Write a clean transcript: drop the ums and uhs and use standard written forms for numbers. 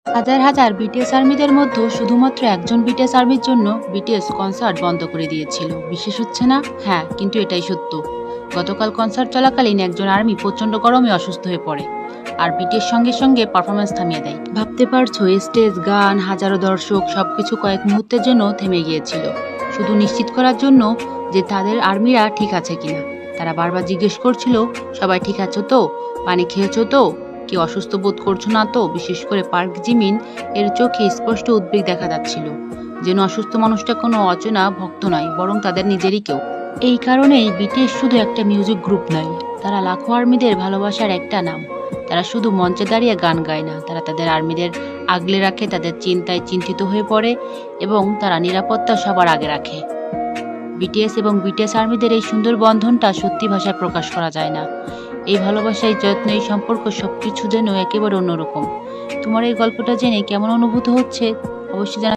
হাজার হাজার বিটিএস আর্মিদের মধ্যে শুধুমাত্র একজন বিটিএস আর্মির জন্য বিটিএস কনসার্ট বন্ধ করে দিয়েছিল। বিশ্বাস হচ্ছে না? হ্যাঁ, কিন্তু এটাই সত্য। গতকাল কনসার্ট চলাকালীন একজন আর্মি প্রচণ্ড গরমে অসুস্থ হয়ে পড়ে, আর বিটিএস সঙ্গে সঙ্গে পারফরমেন্স থামিয়ে দেয়। ভাবতে পারছো, স্টেজ, গান, হাজারো দর্শক সবকিছু কয়েক মুহূর্তের জন্য থেমে গিয়েছিল, শুধু নিশ্চিত করার জন্য যে তাদের আর্মিরা ঠিক আছে কিনা। তারা বারবার জিজ্ঞেস করছিল, সবাই ঠিক আছো তো, পানি খেয়েছো তো, কেউ অসুস্থ বোধ করছো না তো। বিশেষ করে পার্ক জিমিন এর চোখে স্পষ্ট উদ্বেগ দেখা যাচ্ছিল, যেন অসুস্থ মানুষটা কোনো অচেনা ভক্ত নয়, বরং তাদের নিজেরই কেউ। এই কারণেই বিটিএস শুধু একটা মিউজিক গ্রুপ নয়, তারা লাখো আর্মিদের ভালোবাসার একটা নাম। তারা শুধু মঞ্চে দাঁড়িয়ে গান গায় না, তারা তাদের আর্মিদের আগলে রাখে, তাদের চিন্তায় চিন্তিত হয়ে পড়ে, এবং তারা নিরাপত্তা সবার আগে রাখে। বিটিএস এবং বিটিএস আর্মিদের এই সুন্দর বন্ধনটা সত্যি ভাষায় প্রকাশ করা যায় না। এই ভালোবাসা, এই যত্ন, এই সম্পর্ক সবকিছু যেন একেবারে অন্যরকম। তোমার এই গল্পটা জেনে কেমন অনুভূত হচ্ছে অবশ্যই জানা।